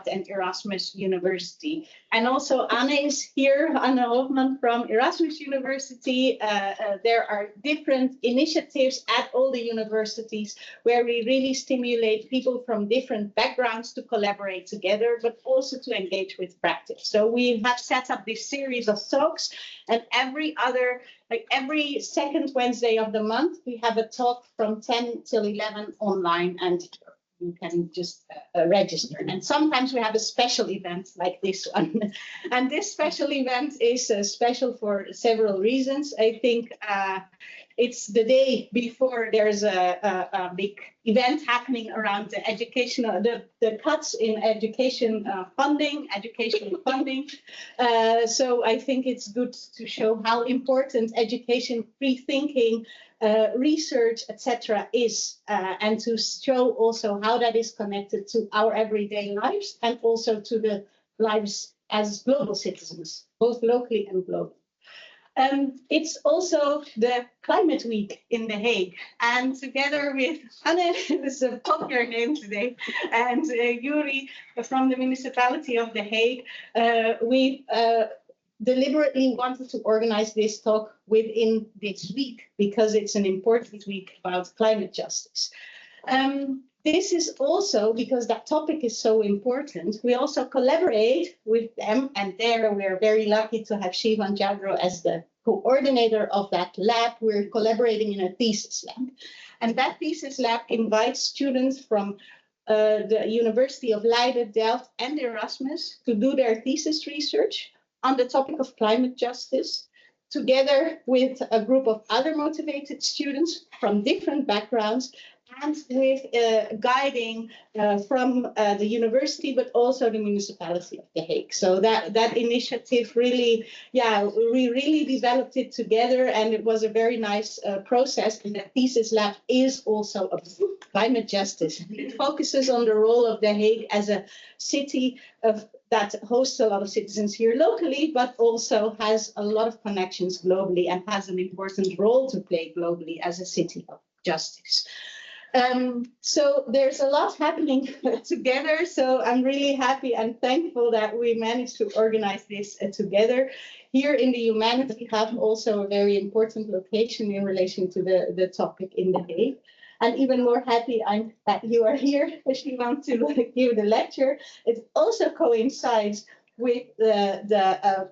Leiden-Delft-Erasmus University. And also Anne is here, Anne Hofman from Erasmus University. There are different initiatives at all the universities where we really stimulate people from different backgrounds to collaborate together, but also to engage with practice. So we have set up this series of talks, and every second Wednesday of the month, we have a talk from 10 till 11 online, and you can just register. And sometimes we have a special event like this one. And this special event is special for several reasons. I think it's the day before there's a big event happening around the educational, the cuts in education funding. So I think it's good to show how important education, free thinking, research, etc. is, and to show also how that is connected to our everyday lives and also to the lives as global citizens, both locally and globally. It's also the Climate Week in The Hague, and together with Anne, it's a popular name today, and Yuri from the municipality of The Hague, we deliberately wanted to organize this talk within this week because it's an important week about climate justice. This is also because that topic is so important. We also collaborate with them, and there we're very lucky to have Shivant Jhagroe as the coordinator of that lab. We're collaborating in a thesis lab, and that thesis lab invites students from the University of Leiden, Delft, and Erasmus to do their thesis research on the topic of climate justice, together with a group of other motivated students from different backgrounds, and with guiding from the university, but also the municipality of The Hague. So that initiative really, we really developed it together, and it was a very nice process. And the thesis lab is also about climate justice. It focuses on the role of The Hague as a city that hosts a lot of citizens here locally, but also has a lot of connections globally and has an important role to play globally as a city of justice. So there's a lot happening together. So I'm really happy and thankful that we managed to organize this together. Here in the Humanities, we have also a very important location in relation to the topic in The Hague. And even more happy I'm that you are here, Shivant, to give the lecture. It also coincides with the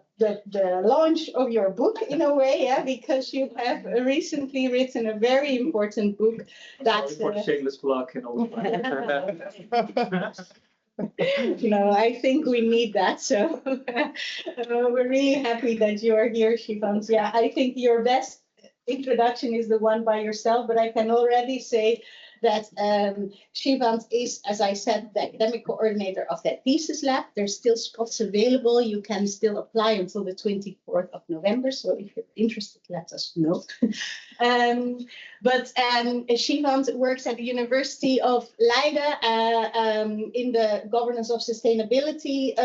launch of your book in a way, yeah, because you have recently written a very important book. That's shameless plug and all. No, I think we need that. So we're really happy that you are here, Shivant. Yeah, I think your best introduction is the one by yourself, but I can already say that Shivant is, as I said, the academic coordinator of that thesis lab. There's still spots available. You can still apply until the 24th of November. So if you're interested, let us know. But Shivant works at the University of Leiden in the governance of sustainability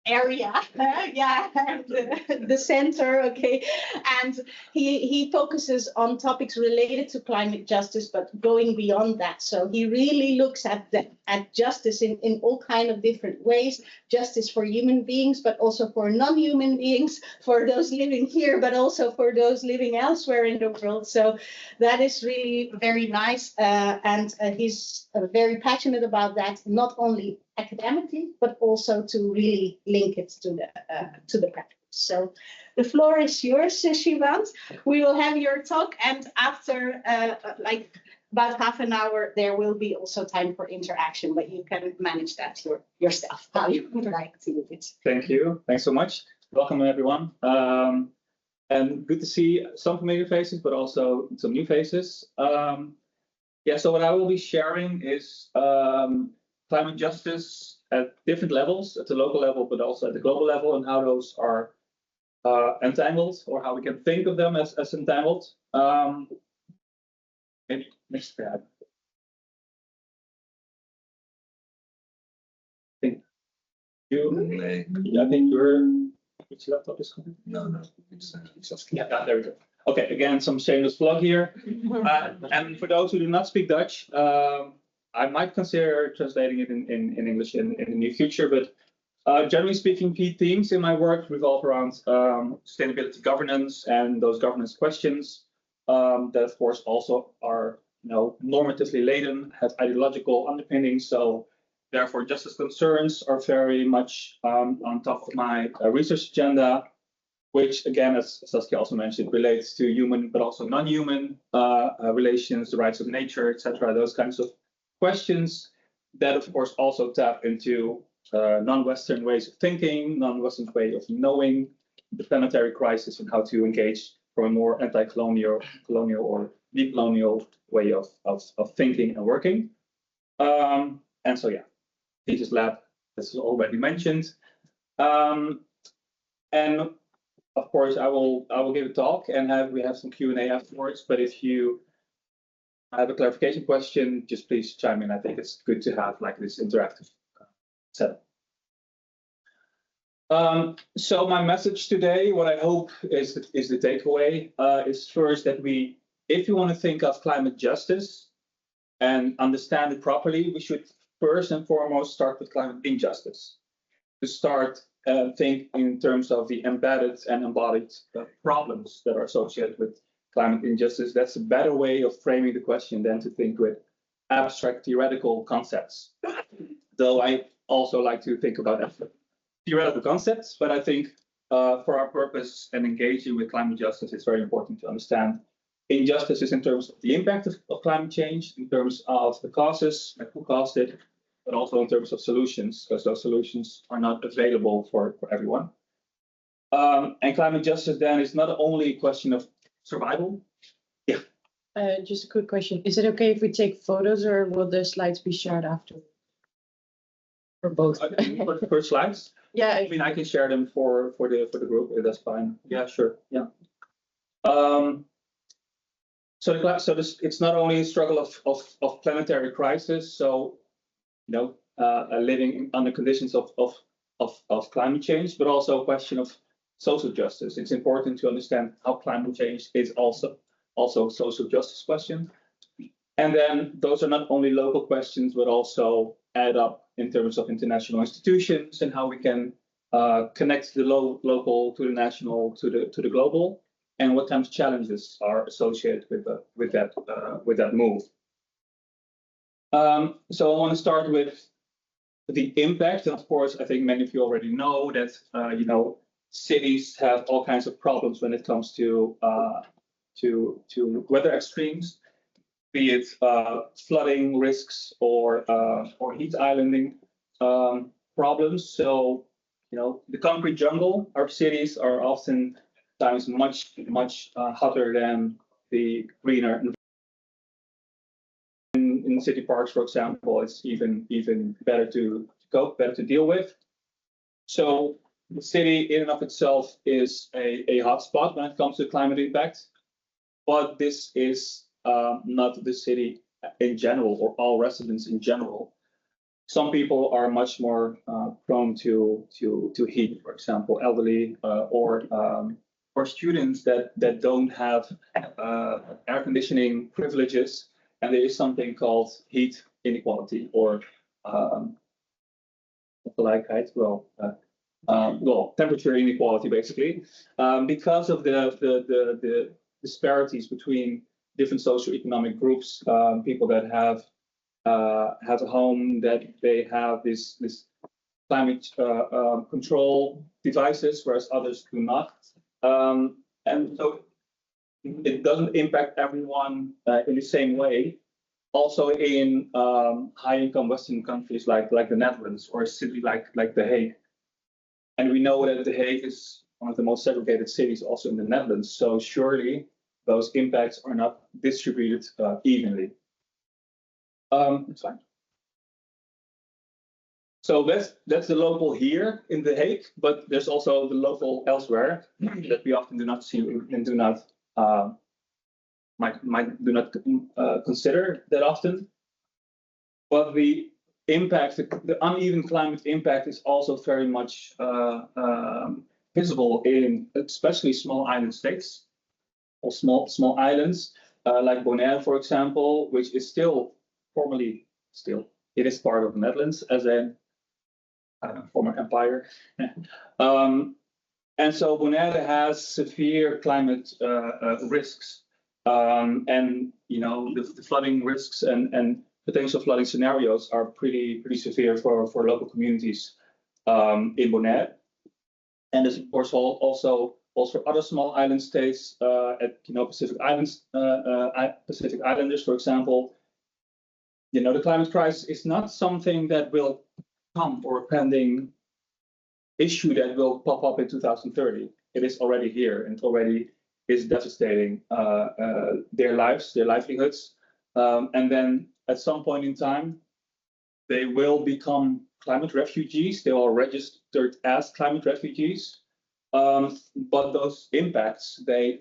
area, the center, okay, and he focuses on topics related to climate justice, but going beyond that. So he really looks at justice in all kind of different ways, justice for human beings, but also for non-human beings, for those living here, but also for those living elsewhere in the world. So that is really very nice, and he's very passionate about that, not only academically, but also to really link it to the practice. So the floor is yours, Shivant. We will have your talk, and after like about half an hour, there will be also time for interaction, but you can manage that yourself, how you would like to do it. Thank you. Thanks so much. Welcome, everyone. And good to see some familiar faces, but also some new faces. So what I will be sharing is climate justice at different levels, at the local level, but also at the global level, and how those are entangled, or how we can think of them as entangled. Maybe next slide. I think which laptop is coming? No, it's just there we go. Okay, again, some shameless plug here. And for those who do not speak Dutch, I might consider translating it in English in the near future, but generally speaking, key themes in my work revolve around sustainability governance and those governance questions that, of course, also are normatively laden, have ideological underpinnings. So therefore, justice concerns are very much on top of my research agenda, which, again, as Saskia also mentioned, relates to human but also non-human relations, the rights of nature, etc. Those kinds of questions that, of course, also tap into non-Western ways of thinking, non-Western way of knowing the planetary crisis and how to engage from a more anti-colonial, colonial or decolonial way of thinking and working. And so, yeah, thesis lab, this is already mentioned. And of course, I will give a talk and we have some Q&A afterwards. But if you have a clarification question, just please chime in. I think it's good to have like this interactive setup. So my message today, what I hope is the takeaway, is first that if you want to think of climate justice and understand it properly, we should first and foremost start with climate injustice. To start think in terms of the embedded and embodied problems that are associated with climate injustice. That's a better way of framing the question than to think with abstract theoretical concepts. Though I also like to think about abstract theoretical concepts, but I think for our purpose and engaging with climate justice, it's very important to understand injustices in terms of the impact of climate change, in terms of the causes, like who caused it, but also in terms of solutions, because those solutions are not available for everyone. And climate justice then is not only a question of survival. Yeah. Just a quick question. Is it okay if we take photos or will the slides be shared after? Or both? For slides? Yeah. I mean, I can share them for the group. That's fine. Yeah, sure. Yeah. So it's not only a struggle of planetary crisis. So living under conditions of climate change, but also a question of social justice. It's important to understand how climate change is also a social justice question. And then those are not only local questions, but also add up in terms of international institutions and how we can connect the local to the national to the global, and what kinds of challenges are associated with that move. So I want to start with the impact. And of course, I think many of you already know that cities have all kinds of problems when it comes to weather extremes, be it flooding risks or heat islanding problems. So the concrete jungle, our cities are oftentimes much hotter than the greener. In city parks, for example, it's even better to cope, better to deal with. So the city in and of itself is a hotspot when it comes to climate impact, but this is not the city in general or all residents in general. Some people are much more prone to heat, for example, elderly or students that don't have air conditioning privileges. And there is something called heat inequality or temperature inequality, basically, because of the disparities between different socioeconomic groups. People that have a home, that they have this climate control devices, whereas others do not, and so it doesn't impact everyone in the same way. Also in high-income Western countries like the Netherlands or a city like The Hague. And we know that The Hague is one of the most segregated cities also in the Netherlands. So surely those impacts are not distributed evenly. It's fine. So that's the local here in The Hague, but there's also the local elsewhere that we often do not see and do not consider that often. But the impact, the uneven climate impact, is also very much visible in especially small island states or small islands like Bonaire, for example, which is still formerly still. It is part of the Netherlands as a former empire. And so Bonaire has severe climate risks. And the flooding risks and potential flooding scenarios are pretty severe for local communities in Bonaire. And there's of course also other small island states at Pacific Islands, Pacific Islanders, for example. The climate crisis is not something that will come or a pending issue that will pop up in 2030. It is already here and already is devastating their lives, their livelihoods. And then at some point in time, they will become climate refugees. They are registered as climate refugees. But those impacts, they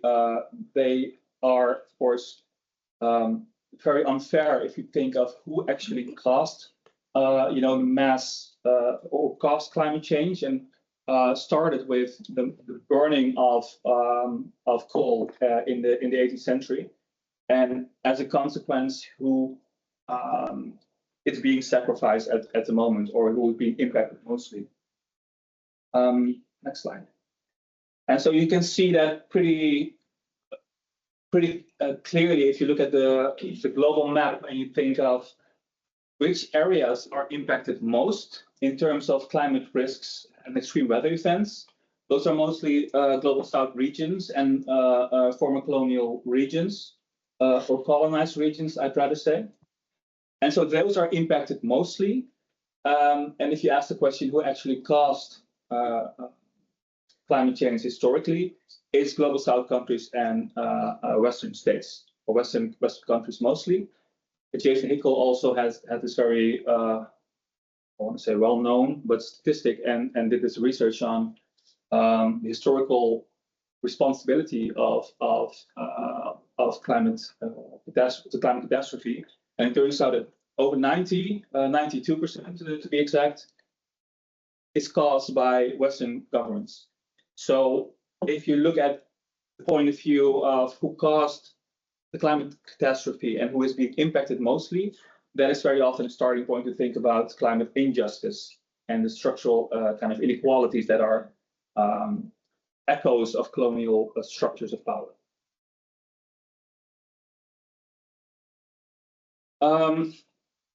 are, of course, very unfair if you think of who actually caused, mass or caused climate change, and started with the burning of coal in the 18th century, and as a consequence, who is being sacrificed at the moment, or who would be impacted mostly. Next slide. And so you can see that pretty clearly if you look at the global map and you think of which areas are impacted most in terms of climate risks and extreme weather events. Those are mostly global south regions and former colonial regions, or colonized regions, I'd rather say. And so those are impacted mostly. And if you ask the question who actually caused climate change historically, it's global south countries and Western states, or Western countries mostly. Jason Hickel also has had this very, I want to say well-known, but statistic, and did this research on the historical responsibility of climate catastrophe. And it turns out that over 92% to be exact, is caused by Western governments. So if you look at the point of view of who caused the climate catastrophe and who is being impacted mostly, that is very often a starting point to think about climate injustice and the structural kind of inequalities that are echoes of colonial structures of power.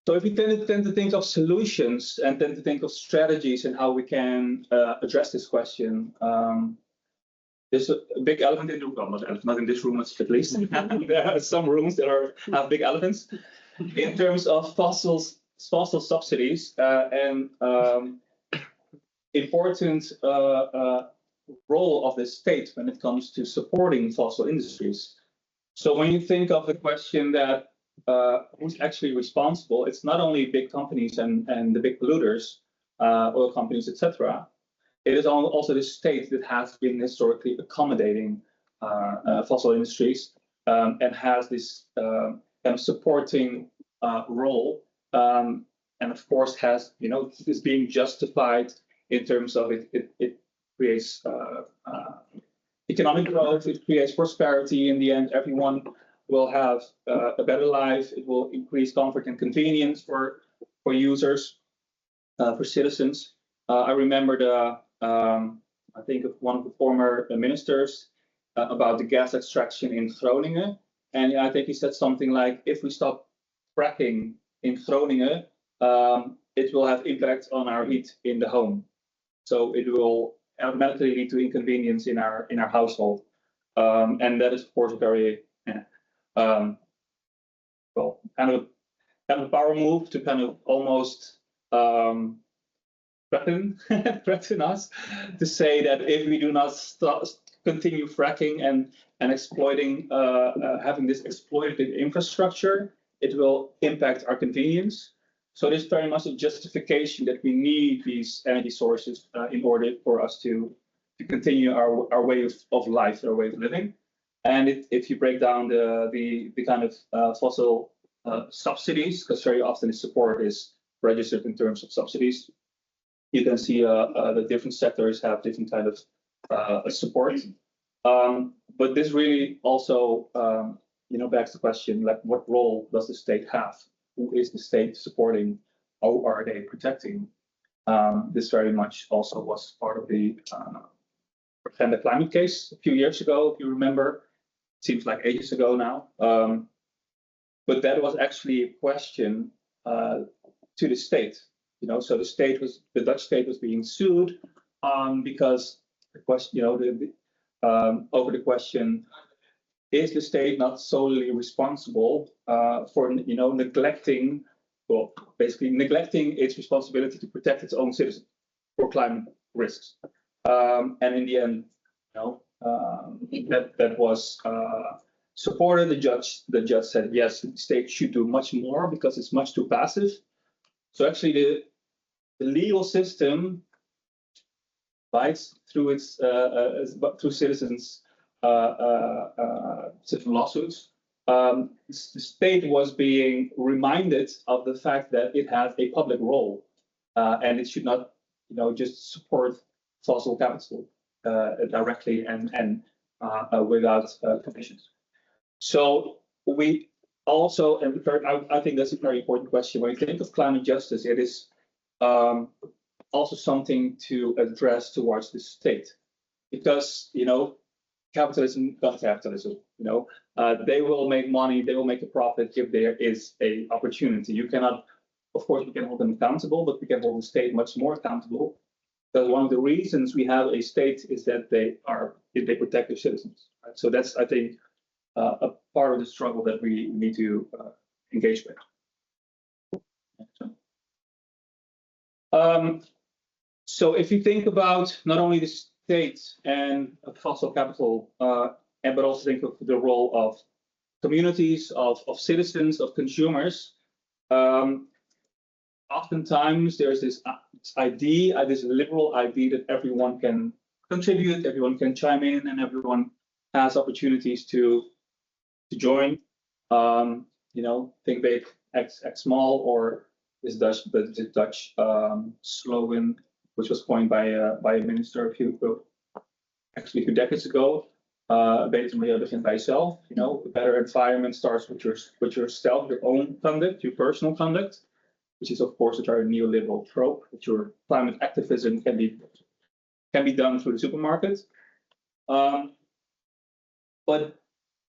So if we tend to think of solutions and tend to think of strategies and how we can address this question, there's a big elephant in the room. Well, not in this room, at least. There are some rooms that have big elephants in terms of fossil subsidies and important role of the state when it comes to supporting fossil industries. So when you think of the question that who's actually responsible, it's not only big companies and the big polluters, oil companies, etc. It is also the state that has been historically accommodating fossil industries and has this kind of supporting role, and of course has is being justified in terms of it creates economic growth, it creates prosperity. In the end, everyone will have a better life. It will increase comfort and convenience for users, for citizens. I remember I think of one of the former ministers about the gas extraction in Groningen, and I think he said something like, if we stop fracking in Groningen, it will have impact on our heat in the home. So it will automatically lead to inconvenience in our household, and that is of course a very well, kind of a power move to kind of almost threaten us, to say that if we do not continue fracking and exploiting, having this exploited infrastructure, it will impact our convenience. So there's very much a justification that we need these energy sources in order for us to continue our way of life, our way of living. And if you break down the kind of fossil subsidies, because very often the support is registered in terms of subsidies, you can see the different sectors have different kind of support. But this really also begs the question, like, what role does the state have who is the state supporting, how are they protecting? This very much also was part of the agenda climate case a few years ago, if you remember. Seems like ages ago now. But that was actually a question to the state. So the Dutch state was being sued because the question, over the question, is the state not solely responsible for neglecting, well, basically neglecting its responsibility to protect its own citizens for climate risks? And in the end, that was supported. The judge said yes, the state should do much more because it's much too passive. So actually, the legal system fights through its through citizens' citizen lawsuits. The state was being reminded of the fact that it has a public role, and it should not, just support fossil capital directly and without conditions. So we also, and I think that's a very important question. When you think of climate justice, it is also something to address towards the state, because capitalism, not capitalism. They will make money, they will make a profit if there is a opportunity. You cannot, of course, we can hold them accountable, but we can hold the state much more accountable. Because one of the reasons we have a state is that they protect their citizens. Right? So that's, I think, a part of the struggle that we need to engage with. So if you think about not only the state and fossil capital, but also think of the role of communities, of citizens, of consumers, oftentimes there's this idea, this liberal idea that everyone can contribute, everyone can chime in, and everyone has opportunities to join. Think big, act small, or this Dutch slogan, which was coined by a minister a few decades ago. Beter milieu begint bij jezelf. A better environment starts with yourself, your own conduct, your personal conduct, which is of course a very neoliberal trope. That your climate activism can be done through the supermarket. But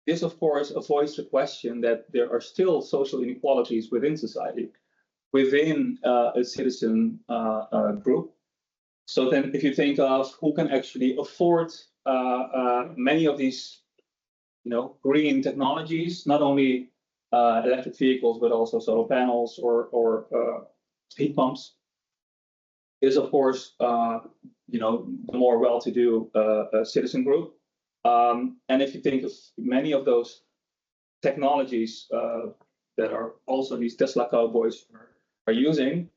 this, of course, avoids the question that there are still social inequalities within society, within a citizen group. So then, if you think of who can actually afford many of these, green technologies, not only electric vehicles, but also solar panels or heat pumps, is of course, the more well-to-do citizen group. And if you think of many of those technologies that are also these Tesla cowboys are using,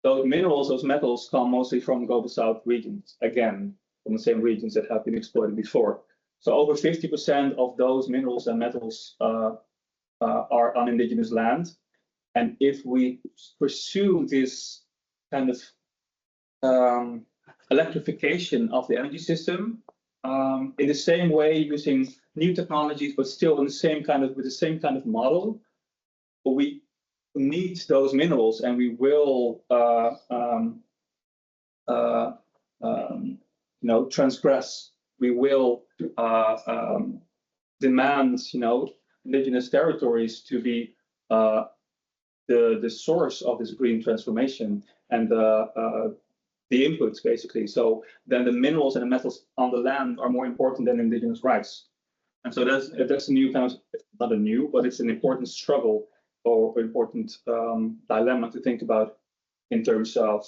those minerals, those metals come mostly from Global South regions, again, from the same regions that have been exploited before. So over 50% of those minerals and metals are on indigenous land. And if we pursue this kind of electrification of the energy system, in the same way, using new technologies, but still in the same kind of model, we need those minerals, and we will transgress. We will demand indigenous territories to be the source of this green transformation and the inputs, basically. So then the minerals and the metals on the land are more important than indigenous rights. And so that's a new kind of, not a new, but it's an important struggle or important dilemma to think about in terms of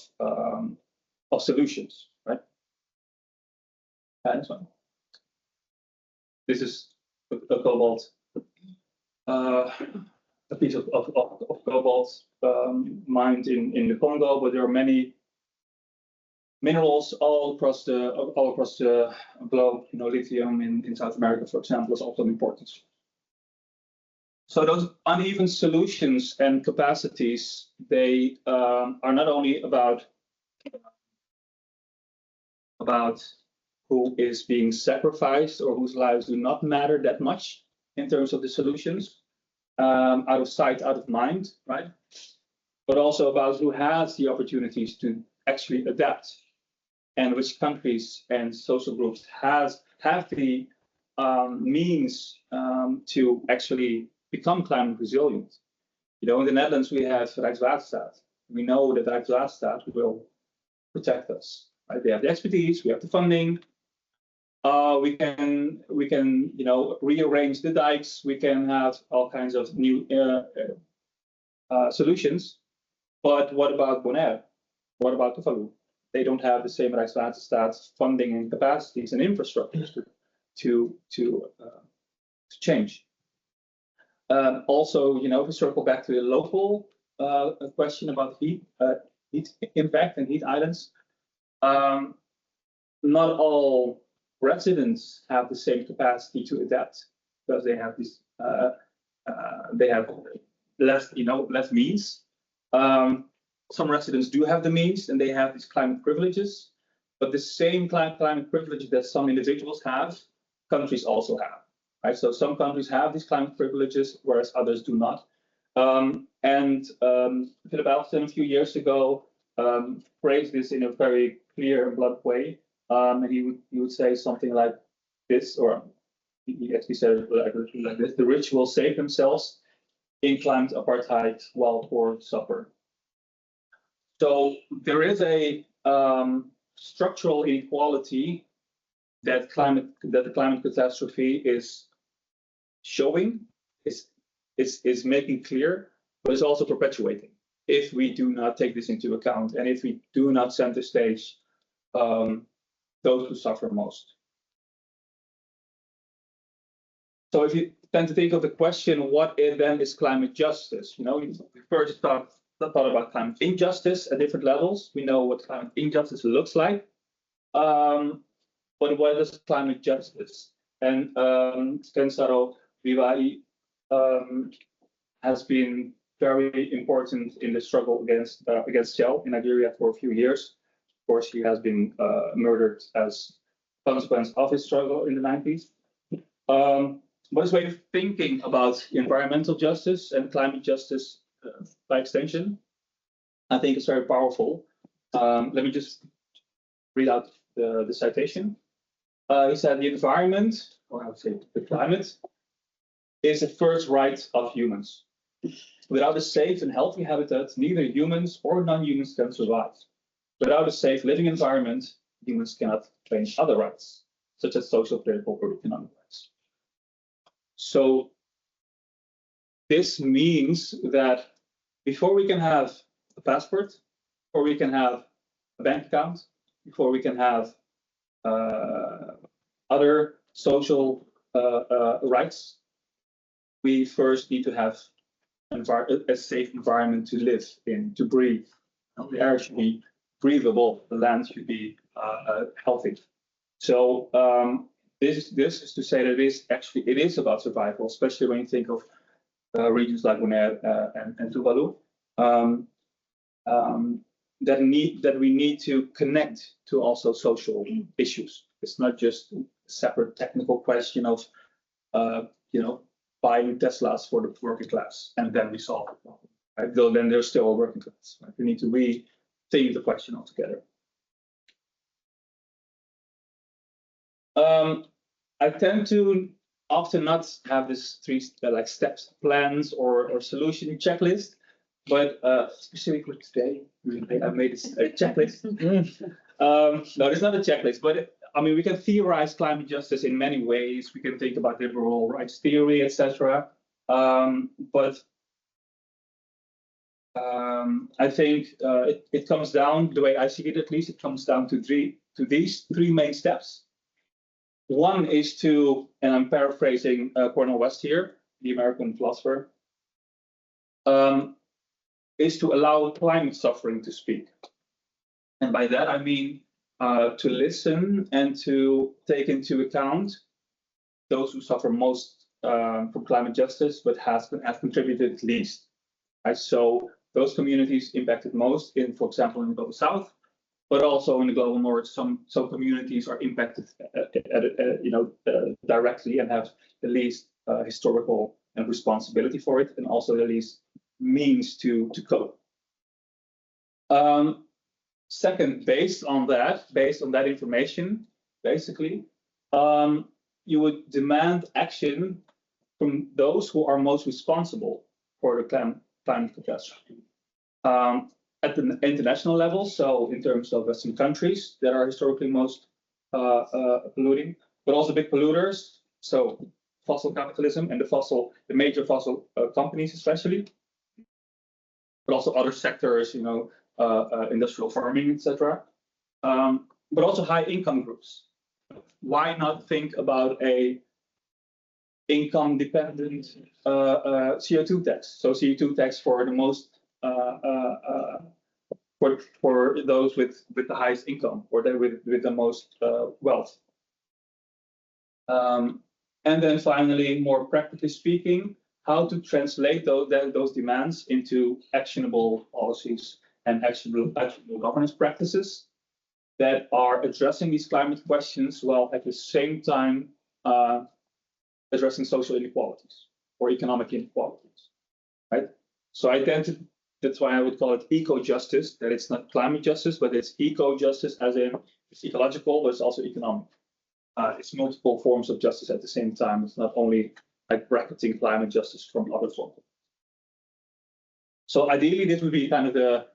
solutions, right? This one. This is a cobalt, a piece of cobalt mined in the Congo, but there are many minerals all across the globe. Lithium in South America, for example, is also important. So those uneven solutions and capacities, they are not only about who is being sacrificed or whose lives do not matter that much in terms of the solutions, out of sight, out of mind, right? But also about who has the opportunities to actually adapt, and which countries and social groups have the means to actually become climate resilient. You know, in the Netherlands we have Rijkswaterstaat. We know that Rijkswaterstaat will protect us. Right? They have the expertise, we have the funding. We can rearrange the dikes. We can have all kinds of new solutions. But what about Bonaire? What about Tuvalu? They don't have the same Rijkswaterstaat funding and capacities and infrastructures to change. Also, if we circle back to the local question about heat impact and heat islands, not all residents have the same capacity to adapt because they have this less means. Some residents do have the means and they have these climate privileges, but the same climate privilege that some individuals have, countries also have. Right? So some countries have these climate privileges, whereas others do not. Philip Elfton a few years ago phrased this in a very clear and blunt way. And he would say something like this, or he actually said it like this: the rich will save themselves in climate apartheid while poor suffer. So there is a structural inequality that the climate catastrophe is showing, is making clear, but is also perpetuating if we do not take this into account and if we do not center stage those who suffer most. So if you tend to think of the question, what then is climate justice? We first thought about climate injustice at different levels. We know what climate injustice looks like. But what is climate justice? And Ken Saro-Wiwa has been very important in the struggle against Shell in Nigeria for a few years. Of course, he has been murdered as a consequence of his struggle in the 90s. But his way of thinking about environmental justice and climate justice by extension, I think is very powerful. Let me just read out the citation. He said, the environment, or I would say the climate, is the first right of humans. Without a safe and healthy habitat, neither humans or non-humans can survive. Without a safe living environment, humans cannot claim other rights, such as social, political, or economic rights. So this means that before we can have a passport, before we can have a bank account, before we can have other social rights, we first need to have a safe environment to live in, to breathe. The air should be breathable, the land should be healthy. So this is to say that it is about survival, especially when you think of regions like Bonaire and Tuvalu. That we need to connect to also social issues. It's not just a separate technical question of buying Teslas for the working class and then we solve the problem. Right? Though then there's still a working class. Right? We need to rethink the question altogether. I tend to often not have this three steps plans or solution checklist, but specifically today I made a checklist. No, it's not a checklist, but we can theorize climate justice in many ways. We can think about liberal rights theory, etc. But I think it comes down, the way I see it at least, it comes down to these three main steps. One is to, and I'm paraphrasing Cornel West here, the American philosopher, is to allow climate suffering to speak. And by that I mean to listen and to take into account those who suffer most from climate justice, but have contributed least. Right? So those communities impacted most in, for example, in the Global South, but also in the Global North, some communities are impacted directly and have the least historical and responsibility for it, and also at least means to cope. Second, based on that information, basically, you would demand action from those who are most responsible for the climate catastrophe. At the international level, so in terms of Western countries that are historically most polluting, but also big polluters, so fossil capitalism and the major fossil companies especially, but also other sectors, industrial farming, etc. But also high income groups. Why not think about a income dependent CO2 tax? So CO2 tax for the most for those with the highest income, or with the most wealth. And then finally, more practically speaking, how to translate those demands into actionable policies and actionable governance practices that are addressing these climate questions while at the same time addressing social inequalities or economic inequalities, right? So that's why I would call it eco-justice, that it's not climate justice, but it's eco-justice as in it's ecological, but it's also economic. It's multiple forms of justice at the same time. It's not only like bracketing climate justice from other forms. So ideally, this would be kind of a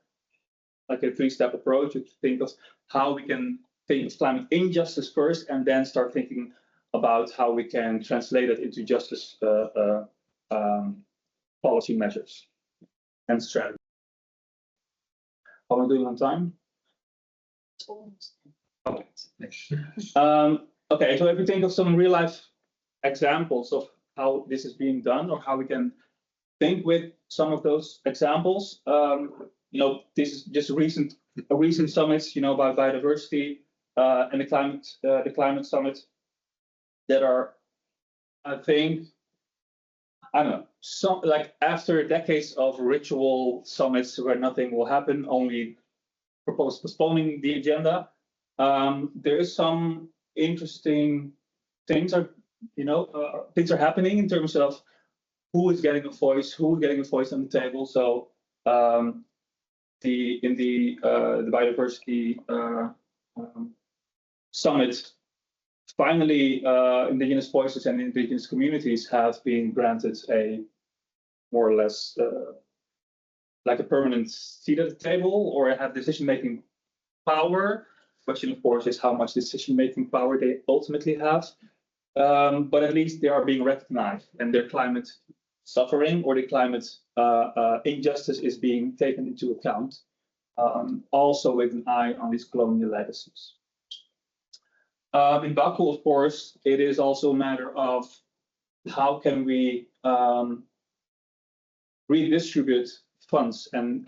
three-step approach to think of how we can think of climate injustice first, and then start thinking about how we can translate it into justice policy measures and strategy. How am I doing on time? Okay. Okay, so if we think of some real life examples of how this is being done, or how we can think with some of those examples, this is just a recent summit, about biodiversity and the climate summit that are, I think, I don't know, some like after decades of ritual summits where nothing will happen, only postponing the agenda. There is some interesting things things are happening in terms of who is getting a voice on the table. So the biodiversity summit, finally, indigenous voices and indigenous communities have been granted a more or less like a permanent seat at the table, or have decision-making power. Question, of course, is how much decision-making power they ultimately have. But at least they are being recognized, and their climate suffering or the climate injustice is being taken into account, also with an eye on these colonial legacies. In Baku, of course, it is also a matter of how can we redistribute funds and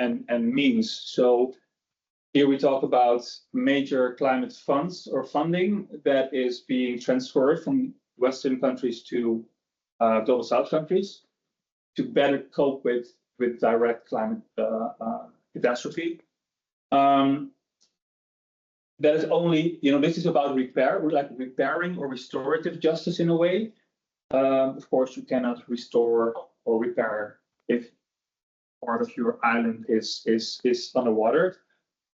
means. So here we talk about major climate funds or funding that is being transferred from Western countries to Global South countries to better cope with direct climate catastrophe. That is only, this is about repair, like repairing or restorative justice in a way. Of course, you cannot restore or repair if part of your island is underwater.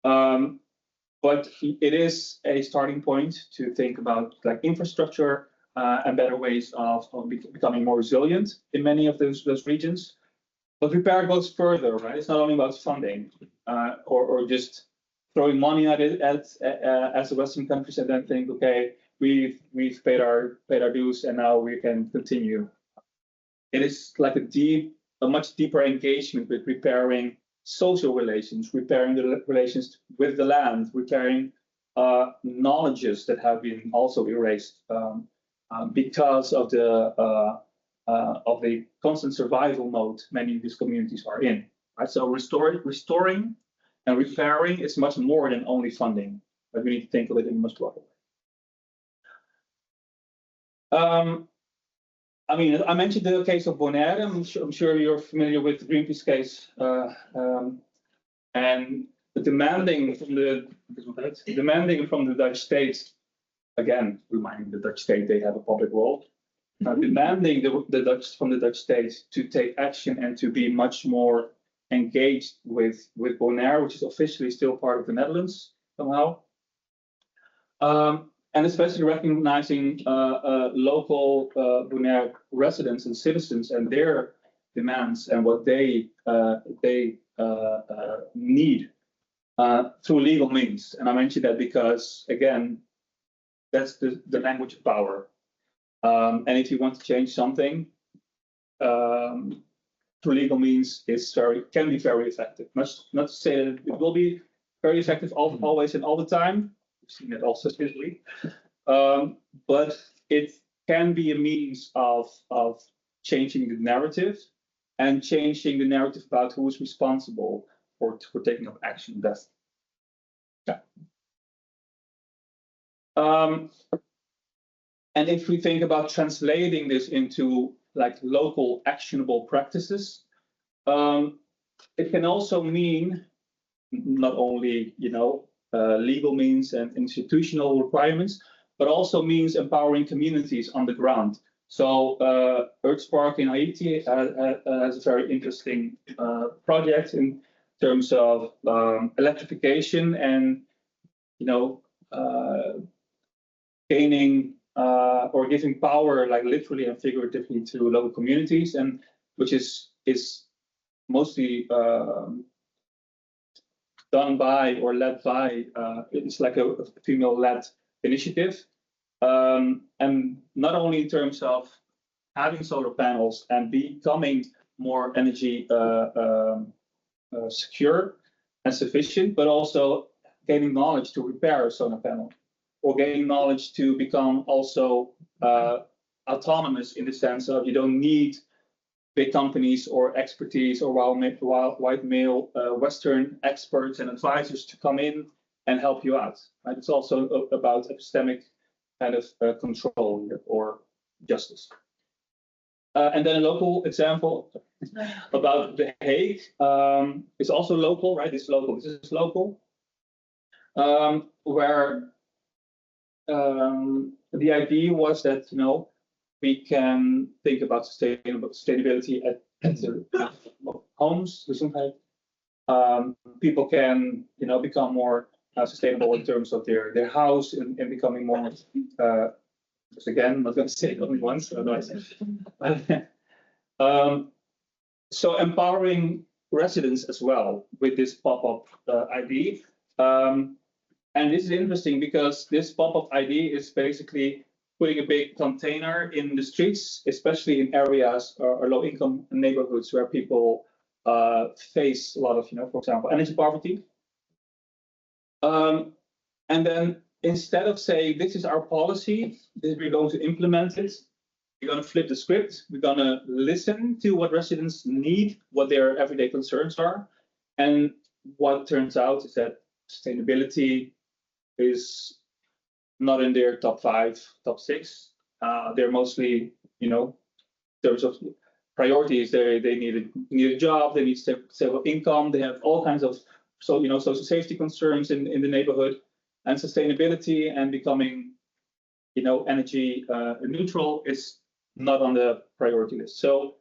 But it is a starting point to think about like infrastructure and better ways of becoming more resilient in many of those regions. But repair goes further, right? It's not only about funding or just throwing money at it as the Western countries and then think, okay, we've paid our dues and now we can continue. It is like a much deeper engagement with repairing social relations, repairing the relations with the land, repairing knowledges that have been also erased because of the constant survival mode many of these communities are in. Right? So restoring and repairing is much more than only funding, but we need to think of it in a much broader way. I mean, I mentioned the case of Bonaire. I'm sure you're familiar with the Greenpeace case, and the demanding from the Dutch state, again, reminding the Dutch state they have a public role, demanding the Dutch from the Dutch state to take action and to be much more engaged with Bonaire, which is officially still part of the Netherlands somehow. And especially recognizing local Bonaire residents and citizens and their demands and what they need through legal means. And I mention that because, again, that's the language of power. And if you want to change something, through legal means can be very effective. Not to say that it will be very effective always and all the time. We've seen that also this week. But it can be a means of changing the narrative and changing the narrative about who is responsible for taking up action. That's and if we think about translating this into like local actionable practices, it can also mean not only legal means and institutional requirements, but also means empowering communities on the ground. So EarthSpark in Haiti has a very interesting project in terms of electrification and gaining or giving power, like literally and figuratively, to local communities, and which is mostly done by or led by. It's like a female-led initiative, and not only in terms of having solar panels and becoming more energy secure and sufficient, but also gaining knowledge to repair a solar panel, or gaining knowledge to become also autonomous in the sense of you don't need big companies or expertise or white male Western experts and advisors to come in and help you out. Right? It's also about epistemic kind of control or justice. And then a local example about The Hague is also local, right? It's local. This is local, where the idea was that we can think about sustainability at the homes. People can become more sustainable in terms of their house and becoming more. Again, I'm not going to say it only once. So empowering residents as well with this pop-up ID. And this is interesting because this pop-up ID is basically putting a big container in the streets, especially in areas or low-income neighborhoods where people face a lot of, for example, energy poverty. And then instead of saying, this is our policy, we're going to implement it, we're going to flip the script, we're going to listen to what residents need, what their everyday concerns are. And what turns out is that sustainability is not in their top 5, top 6. They're mostly, in terms of priorities, they need a job, they need stable income, they have all kinds of social safety concerns in the neighborhood, and sustainability and becoming energy neutral is not on the priority list. So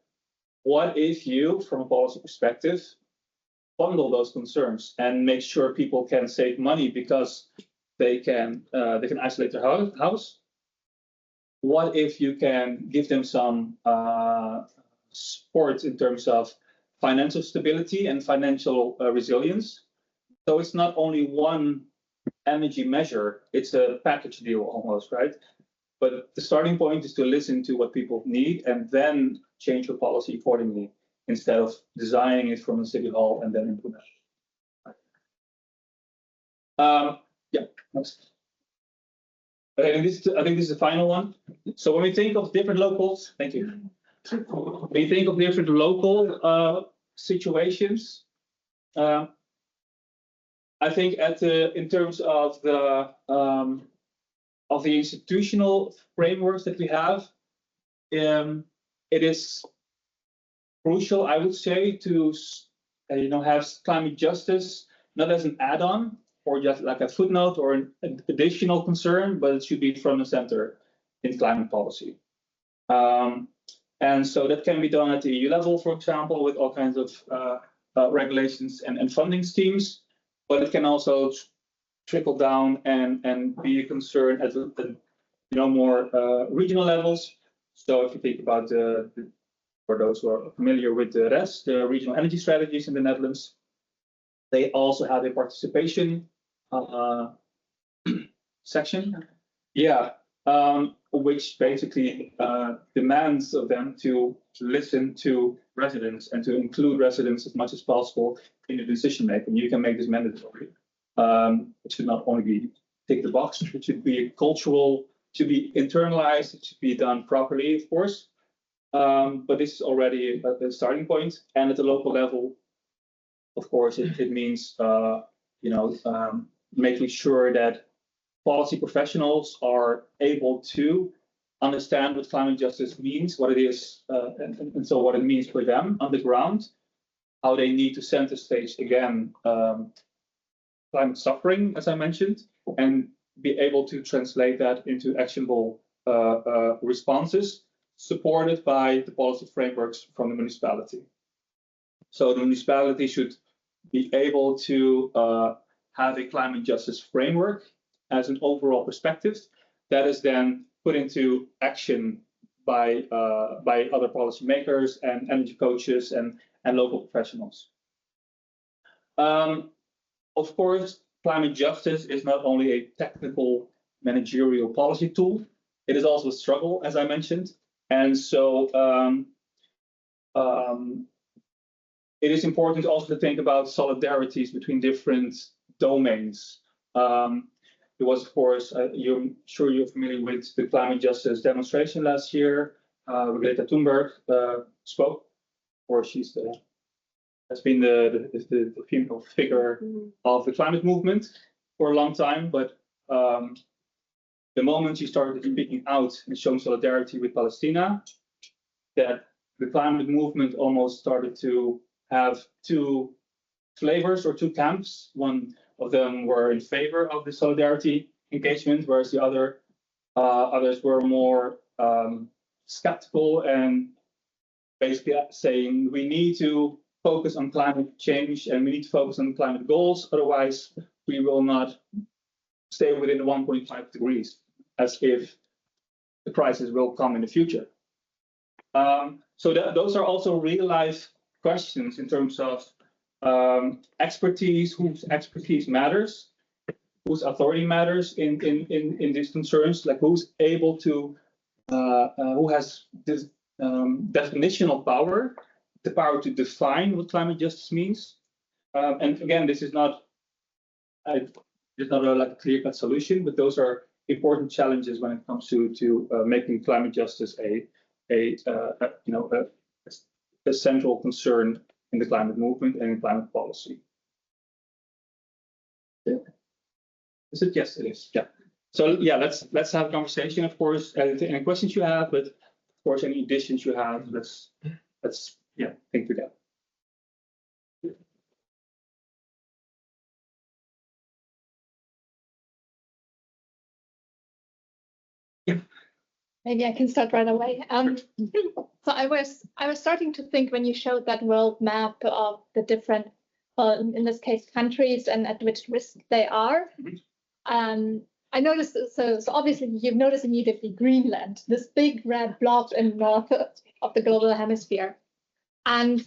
what if you, from a policy perspective, bundle those concerns and make sure people can save money because they can isolate their house? What if you can give them some support in terms of financial stability and financial resilience? So it's not only one energy measure, it's a package deal almost, right? But the starting point is to listen to what people need and then change your policy accordingly, instead of designing it from the city hall and then implement it. Yeah, next. Okay, and I think this is the final one. So when we think of different locals, thank you. When we think of different local situations, I think in terms of the institutional frameworks that we have, it is crucial, I would say, to have climate justice not as an add-on or just like a footnote or an additional concern, but it should be from the center in climate policy. And so that can be done at the EU level, for example, with all kinds of regulations and funding schemes, but it can also trickle down and be a concern at more regional levels. So if you think about for those who are familiar with the RES, the regional energy strategies in the Netherlands, they also have a participation section. Yeah. Which basically demands of them to listen to residents and to include residents as much as possible in the decision making. You can make this mandatory. It should not only be tick the box, it should be cultural, it should be internalized, it should be done properly, of course. But this is already a starting point. And at the local level, of course, it means making sure that policy professionals are able to understand what climate justice means, what it is, and so what it means for them on the ground, how they need to center stage again climate suffering, as I mentioned, and be able to translate that into actionable responses supported by the policy frameworks from the municipality. So the municipality should be able to have a climate justice framework as an overall perspective that is then put into action by other policymakers and energy coaches and local professionals. Of course, climate justice is not only a technical managerial policy tool, it is also a struggle, as I mentioned. And so it is important also to think about solidarities between different domains. There was, of course, I'm sure you're familiar with the climate justice demonstration last year. Greta Thunberg spoke, or she's has been the female figure of the climate movement for a long time. But the moment she started speaking out and showing solidarity with Palestine, that the climate movement almost started to have two flavors or two camps. One of them were in favor of the solidarity engagement, whereas the others were more skeptical and basically saying we need to focus on climate change and we need to focus on climate goals, otherwise we will not stay within the 1.5 degrees, as if the crisis will come in the future. So those are also real life questions in terms of expertise, whose expertise matters, whose authority matters in these concerns, like who's able to, who has this definitional power, the power to define what climate justice means. And again, this is not like a clear-cut solution, but those are important challenges when it comes to making climate justice a central concern in the climate movement and in climate policy. Yeah. Is it? Yes, it is. Yeah. So yeah, let's have a conversation, of course. Any questions you have, but of course, any additions you have, let's think together. Yeah. Maybe I can start right away. So I was starting to think when you showed that world map of the different, in this case, countries and at which risk they are. I noticed, so obviously you've noticed immediately Greenland, this big red blob in north of the global hemisphere. And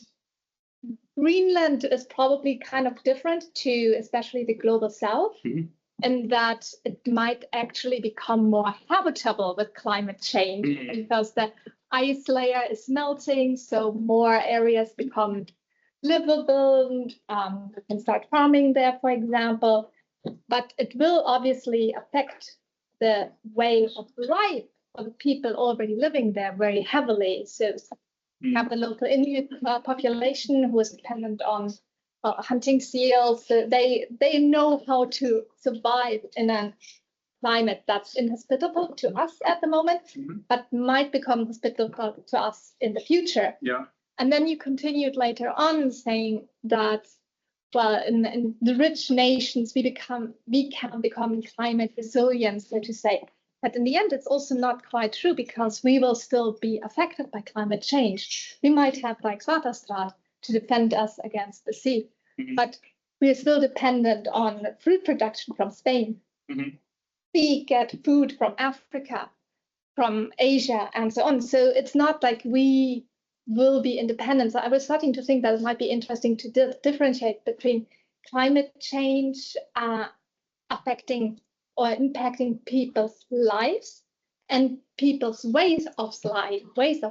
Greenland is probably kind of different to especially the global south. And that it might actually become more habitable with climate change because the ice layer is melting, so more areas become livable. We can start farming there, for example, but it will obviously affect the way of life for the people already living there very heavily. So you have the local Inuit population who is dependent on hunting seals. So they know how to survive in a climate that's inhospitable to us at the moment, but might become hospitable to us in the future. Yeah. And then you continued later on saying that, well, in the rich nations, we can become climate resilient, so to say. But in the end, it's also not quite true because we will still be affected by climate change. We might have Rijkswaterstaat to defend us against the sea, but we are still dependent on fruit production from Spain. We get food from Africa, from Asia, and so on. So it's not like we will be independent. So I was starting to think that it might be interesting to differentiate between climate change affecting or impacting people's lives and people's ways of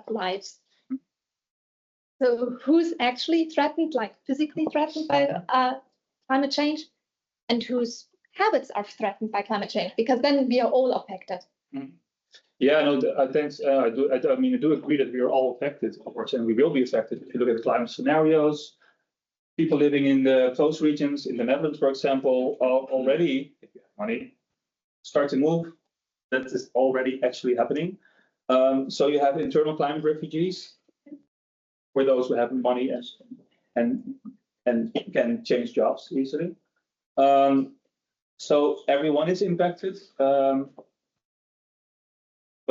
lives. So who's actually threatened, like physically threatened by climate change, and whose habits are threatened by climate change? Because then we are all affected. Yeah, no, thanks. I do agree that we are all affected, of course, and we will be affected if you look at the climate scenarios. People living in the coast regions, in the Netherlands, for example, are already, if you have money, start to move. That is already actually happening. So you have internal climate refugees, for those who have money and can change jobs easily. So everyone is impacted, but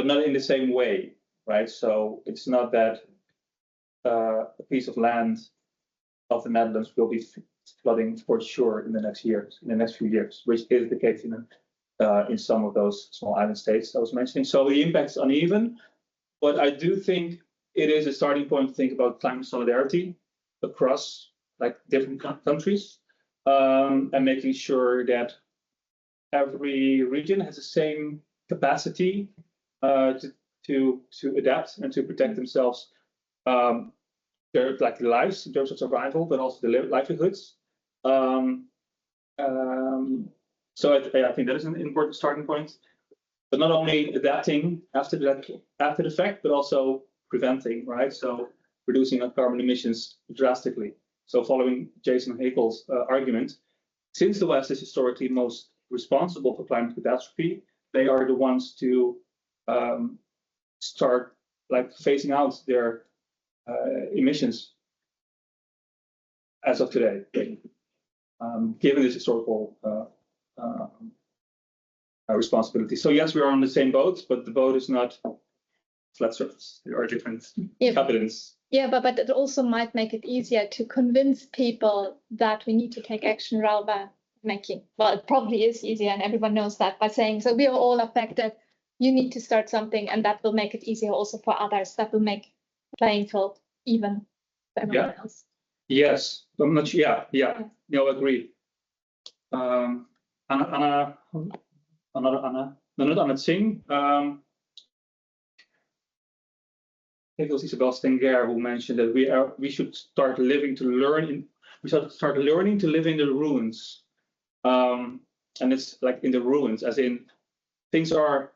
not in the same way, right? So it's not that a piece of land of the Netherlands will be flooding for sure in the next few years, which is the case in some of those small island states I was mentioning. So the impact is uneven, but I do think it is a starting point to think about climate solidarity across like different countries, and making sure that every region has the same capacity to adapt and to protect themselves, their like lives in terms of survival, but also the livelihoods. So I think that is an important starting point. But not only adapting after the fact, but also preventing, right? So reducing our carbon emissions drastically. So following Jason Hakel's argument, since the West is historically most responsible for climate catastrophe, they are the ones to start like phasing out their emissions as of today, given this historical responsibility. So yes, we are on the same boat, but the boat is not flat surface. There are different cabins. Yeah, but it also might make it easier to convince people that we need to take action rather than making. Well, it probably is easier, and everyone knows that, by saying, so we are all affected. You need to start something, and that will make it easier also for others. That will make the playing field even for everyone else. Yes, I'm not sure. Yeah, no, I agree. Anna Singh. I think it was Isabel Stenger who mentioned that we should start learning to live in the ruins. And it's like in the ruins, as in things are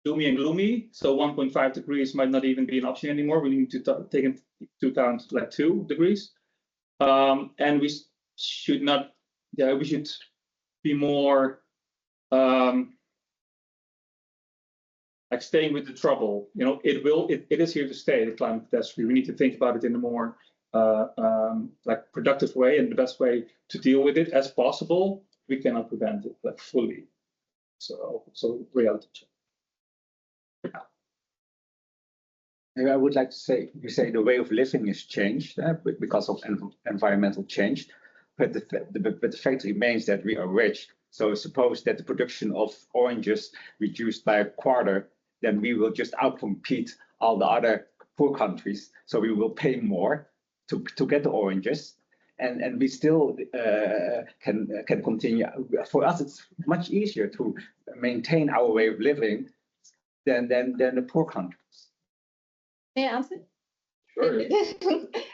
doomy and gloomy. So 1.5 degrees might not even be an option anymore. We need to take into account like 2 degrees. And we should not, we should be more like staying with the trouble. You know, it is here to stay, the climate catastrophe. We need to think about it in a more like productive way, and the best way to deal with it as possible. We cannot prevent it like fully. So reality check. Maybe I would like to say, you say the way of living is changed because of environmental change, but the fact remains that we are rich. So suppose that the production of oranges reduced by a quarter, then we will just outcompete all the other poor countries. So we will pay more to get the oranges, and we still can continue. For us, it's much easier to maintain our way of living than the poor countries. May I answer? Sure.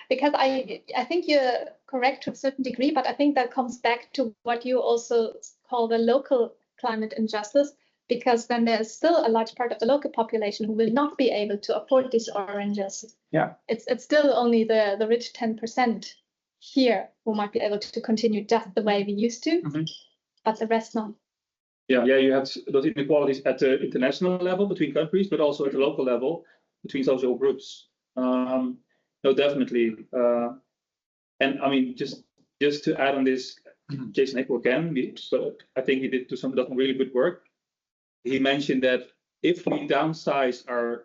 Because I think you're correct to a certain degree, but I think that comes back to what you also call the local climate injustice, because then there's still a large part of the local population who will not be able to afford these oranges. Yeah, it's still only the rich 10% here who might be able to continue just the way we used to, but the rest not. Yeah, you have those inequalities at the international level between countries, but also at the local level between social groups. No, definitely. And I mean, just to add on this, Jason Hakel again, but I think he did do some really good work. He mentioned that if we downsize our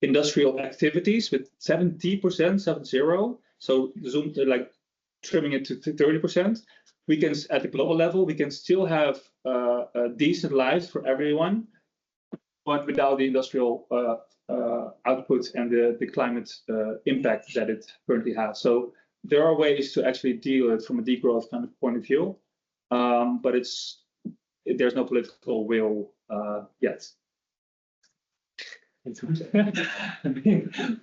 industrial activities with 70%, 70, so zoom like trimming it to 30%, we can, at the global level, we can still have a decent lives for everyone, but without the industrial output and the climate impact that it currently has. So there are ways to actually deal with it from a degrowth kind of point of view, but there's no political will yet.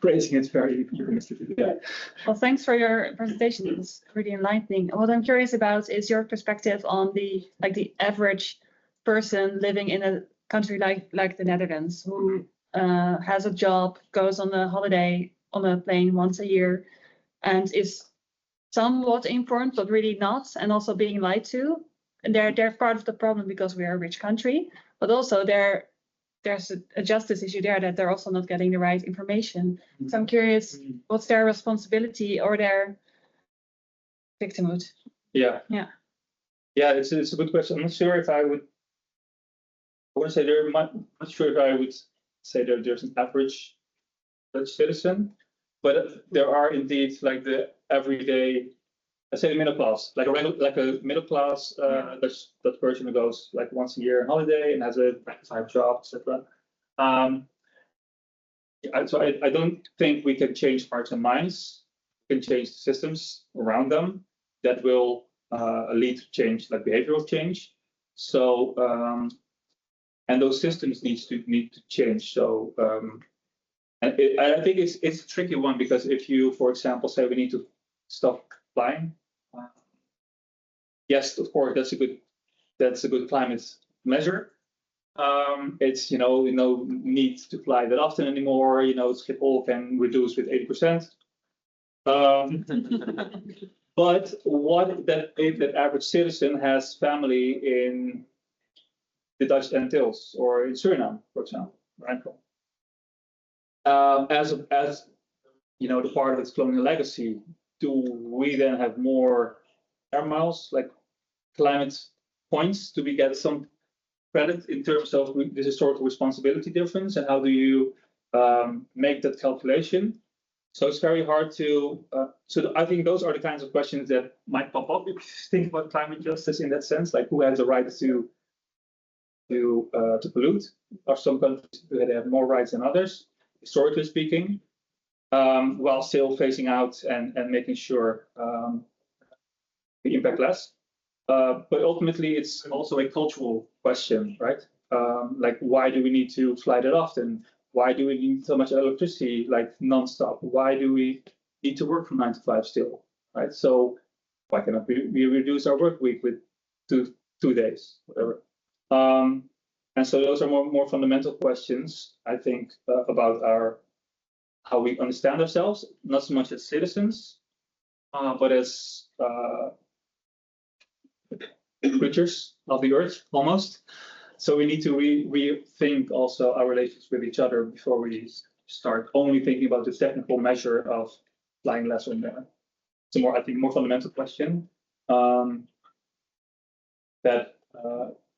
Praising it very euphemistically. Yeah. Well, thanks for your presentation. It was really enlightening. What I'm curious about is your perspective on the average person living in a country like the Netherlands, who has a job, goes on a holiday on a plane once a year, and is somewhat informed, but really not, and also being lied to. And they're part of the problem because we are a rich country, but also there's a justice issue there, that they're also not getting the right information. So I'm curious, what's their responsibility or their victimhood? Yeah. It's a good question. I'm not sure if I would. I want to say I'm not sure if I would say that there's an average Dutch citizen, but there are indeed like the everyday, let's say the middle class, like a middle class Dutch person who goes like once a year on holiday and has a 9-to-5 job, etc. So I don't think we can change hearts and minds. We can change the systems around them that will lead to change, like behavioral change. So and those systems need to change. So and I think it's a tricky one, because if you, for example, say we need to stop flying. Yes, of course, that's a good climate measure. It's no need to fly that often anymore. Schiphol can reduce with 80%. But what if that average citizen has family in the Dutch Antilles or in Suriname, for example, right? As the part of its colonial legacy, do we then have more air miles, like climate points? Do we get some credit in terms of the historical responsibility difference, and how do you make that calculation? So it's very hard to. So I think those are the kinds of questions that might pop up if you think about climate justice in that sense, like who has the right to pollute? Are some countries who have more rights than others, historically speaking, while still phasing out and making sure the impact less. But ultimately, it's also a cultural question, right? Like, why do we need to fly that often? Why do we need so much electricity, like nonstop? Why do we need to work from 9 to 5 still, right? So why cannot we reduce our work week with two days, whatever? And so those are more fundamental questions, I think, about how we understand ourselves, not so much as citizens, but as creatures of the earth, almost. So we need to rethink also our relations with each other before we start only thinking about the technical measure of flying less or more. It's I think, more fundamental question that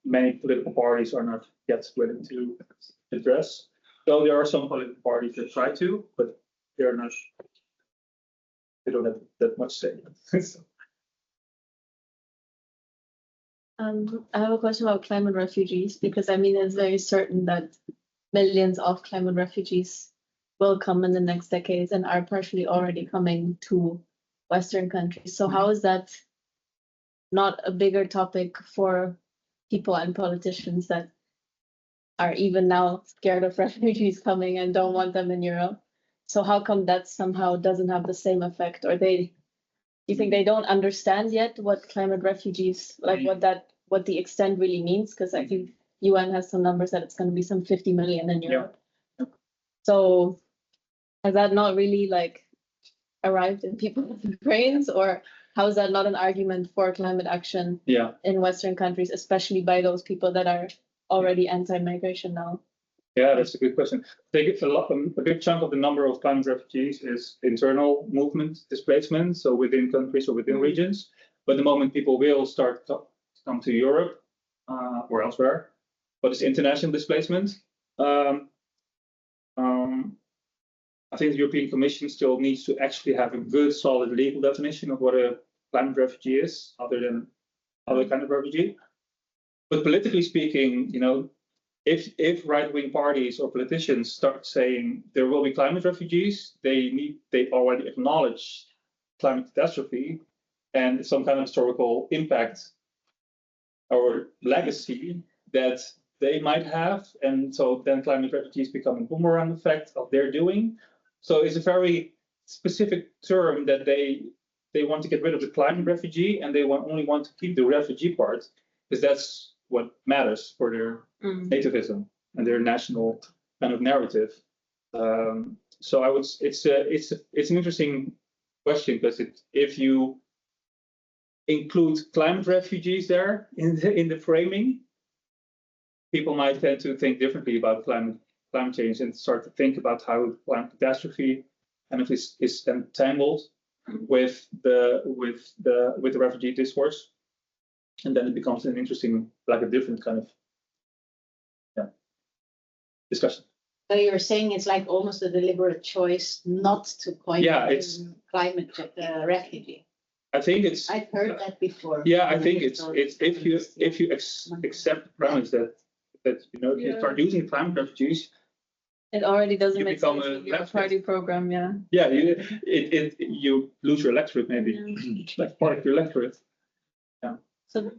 many political parties are not yet willing to address. Though there are some political parties that try to, but they don't have that much say. I have a question about climate refugees, because I mean, it's very certain that millions of climate refugees will come in the next decades and are partially already coming to Western countries. So how is that not a bigger topic for people and politicians that are even now scared of refugees coming and don't want them in Europe? So how come that somehow doesn't have the same effect? Or do you think they don't understand yet what climate refugees, like what the extent really means? Because I think UN has some numbers that it's going to be some 50 million in Europe. Yeah. So has that not really like arrived in people's brains, or how is that not an argument for climate action in Western countries, especially by those people that are already anti-migration now? Yeah, that's a good question. I think a big chunk of the number of climate refugees is internal movement displacement, so within countries or within regions. But the moment people will start to come to Europe or elsewhere, what is international displacement. I think the European Commission still needs to actually have a good, solid legal definition of what a climate refugee is, other than other kind of refugee. But politically speaking, you know, if right-wing parties or politicians start saying there will be climate refugees, they already acknowledge climate catastrophe and some kind of historical impact or legacy that they might have, and so then climate refugees become a boomerang effect of their doing. So it's a very specific term that they want to get rid of the climate refugee, and they only want to keep the refugee part, because that's what matters for their nativism and their national kind of narrative. So it's an interesting question, because if you include climate refugees there in the framing, people might tend to think differently about climate change and start to think about how climate catastrophe kind of is entangled with the refugee discourse, and then it becomes an interesting, like a different kind of discussion. So you're saying it's like almost a deliberate choice not to point to climate refugee. I think it's. I've heard that before. Yeah, I think it's if you accept the premise that you know you start using climate refugees, It already doesn't you make become sense a with your leftist. party program, yeah. Yeah, you lose your electorate maybe, like part of your electorate. So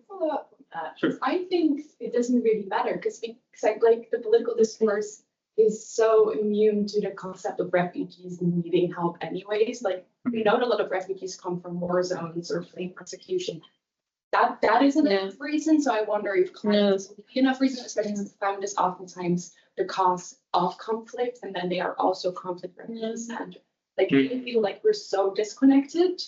Sure. I think it doesn't really matter because like the political discourse is so immune to the concept of refugees needing help anyways. Like we know that a lot of refugees come from war zones or fleeing persecution. That isn't enough reason. So I wonder if climate would be enough reason, especially since climate is oftentimes the cause of conflict, and then they are also conflict refugees. And like I feel like we're so disconnected.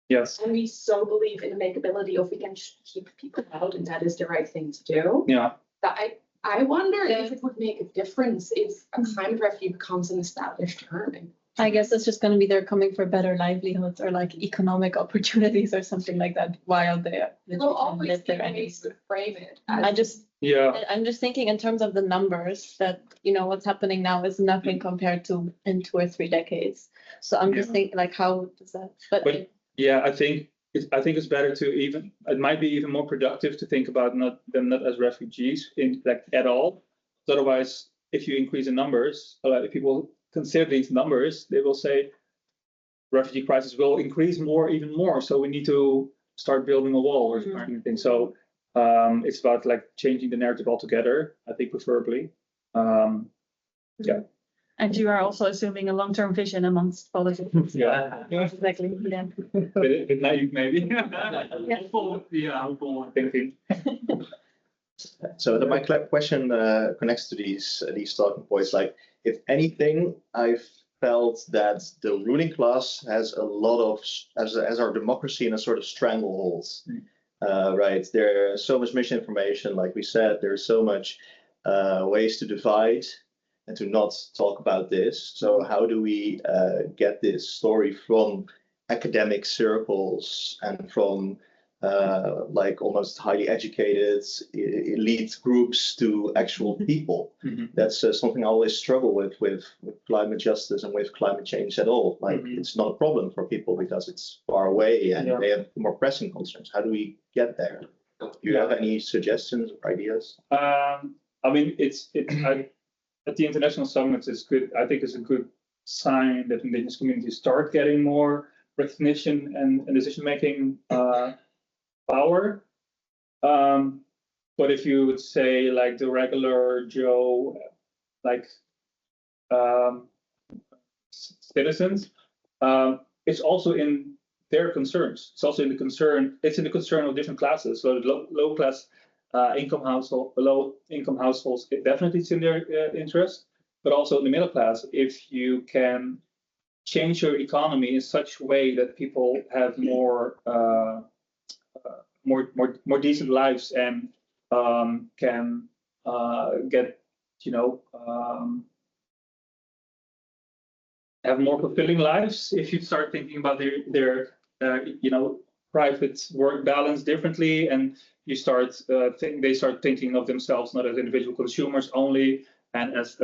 Yes. And we so believe in the makeability of we can keep people out, and that is the right thing to do. Yeah. That I wonder if it would make a difference if a climate refugee becomes an established term. I guess it's just going to be they're coming for better livelihoods or like economic opportunities or something like that while they There'll always live be there. ways to frame it. I'm just thinking in terms of the numbers that, you know, what's happening now is nothing compared to in 2 or 3 decades. So I'm just thinking like, how does that, but yeah, I think it's better to it might be even more productive to think about them not as refugees in like at all. Otherwise, if you increase the numbers, if people consider these numbers, they will say refugee crisis will increase even more. So we need to start building a wall or anything. So it's about like changing the narrative altogether, I think, preferably. Yeah. And you are also assuming a long-term vision amongst politicians. Yeah. Exactly. Yeah. Bit naive, maybe. Hopeful thinking. So my question connects to these talking points. Like, if anything, I've felt that the ruling class has a lot of, as our democracy, in a sort of stranglehold. Right, there's so much misinformation, like we said. There's so much ways to divide and to not talk about this. So how do we get this story from academic circles and from like almost highly educated elite groups to actual people? That's something I always struggle with climate justice and with climate change at all. Like it's not a problem for people because it's far away and they have more pressing concerns. How do we get there? Do you have any suggestions or ideas? I mean, at the international summits, it's good. I think it's a good sign that indigenous communities start getting more recognition and decision-making power. But if you would say like the regular Joe, like citizens, it's also in their concerns. It's also in the concern. It's in the concern of different classes. So the low class low income households, it definitely it's in their interest, but also in the middle class. If you can change your economy in such a way that people have more decent lives and can get, you know, have more fulfilling lives. If you start thinking about their you know, private work balance differently, and you start they start thinking of themselves not as individual consumers only and as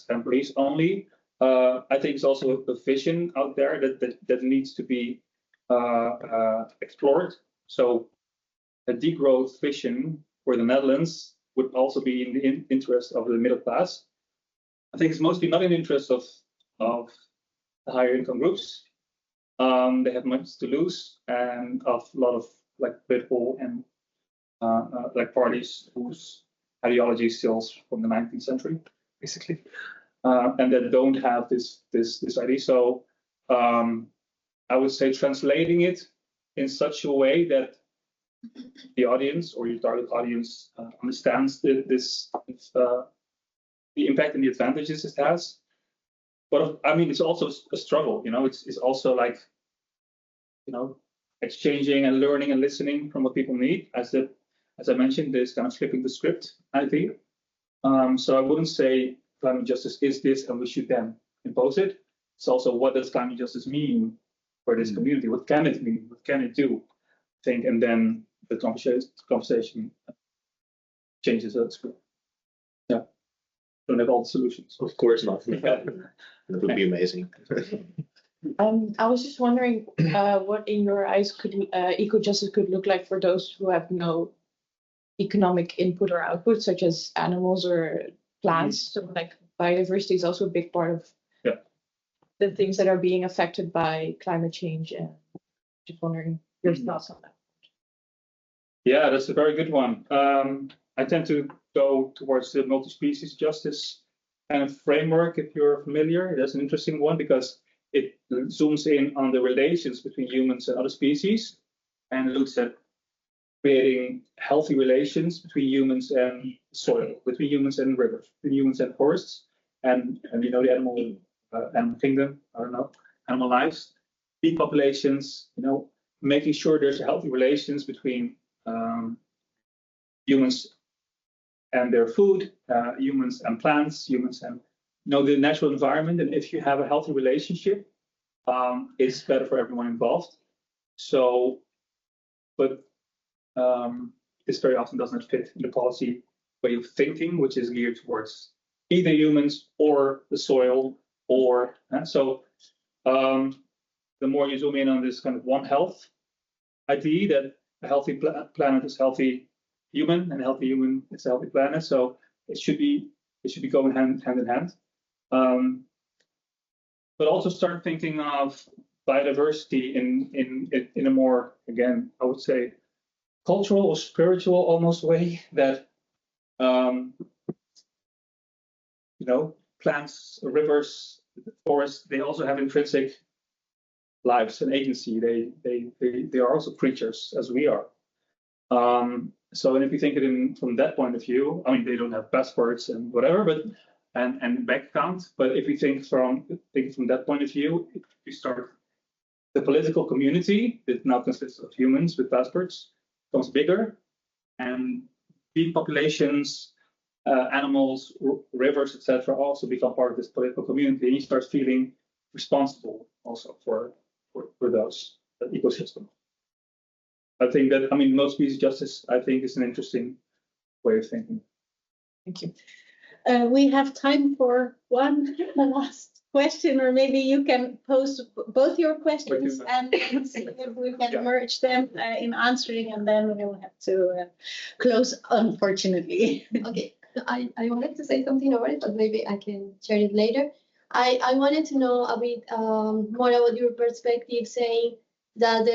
employees only. I think it's also a vision out there that needs to be explored. So a degrowth vision for the Netherlands would also be in the interest of the middle class. I think it's mostly not in the interest of the higher income groups. They have much to lose, and of a lot of like political and like parties whose ideology steals from the 19th century, basically, and that don't have this idea. So I would say translating it in such a way that the audience or your target audience understands the impact and the advantages it has. But I mean, it's also a struggle. You know, it's also like, you know, exchanging and learning and listening from what people need. As I mentioned, there's kind of flipping the script idea. So I wouldn't say climate justice is this and we should then impose it. It's also, what does climate justice mean for this community? What can it mean? What can it do? I think, and then the conversation changes that script. Yeah, don't have all the solutions. Of course not. That would be amazing. I was just wondering what in your eyes could eco-justice could look like for those who have no economic input or output, such as animals or plants. So like biodiversity is also a big part of the things that are being affected by climate change. And just wondering your thoughts on that. Yeah, that's a very good one. I tend to go towards the multi-species justice kind of framework, if you're familiar. That's an interesting one because it zooms in on the relations between humans and other species and looks at creating healthy relations between humans and soil, between humans and rivers, between humans and forests, and you know, the animal kingdom, I don't know, animal lives, bee populations, you know, making sure there's healthy relations between humans and their food, humans and plants, humans and, you know, the natural environment. And if you have a healthy relationship, it's better for everyone involved. So, but this very often does not fit in the policy way of thinking, which is geared towards either humans or the soil, or so the more you zoom in on this kind of one health idea, that a healthy planet is healthy human, and a healthy human is a healthy planet. So it should be going hand in hand. But also start thinking of biodiversity in a more, again, I would say, cultural or spiritual almost way, that you know, plants, rivers, forests, they also have intrinsic lives and agency. They are also creatures as we are. So, and if you think it from that point of view, I mean, they don't have passports and whatever, but and bank accounts. But if you think from that point of view, if you start the political community that now consists of humans with passports becomes bigger, and bee populations, animals, rivers, etc., also become part of this political community, and you start feeling responsible also for those ecosystem. I think that, I mean, multi-species justice, I think, is an interesting way of thinking. Thank you. We have time for one last question, or maybe you can pose both your questions and see if we can merge them in answering, and then we will have to close, unfortunately. Okay, I wanted to say something about it, but maybe I can share it later. I wanted to know a bit more about your perspective, saying that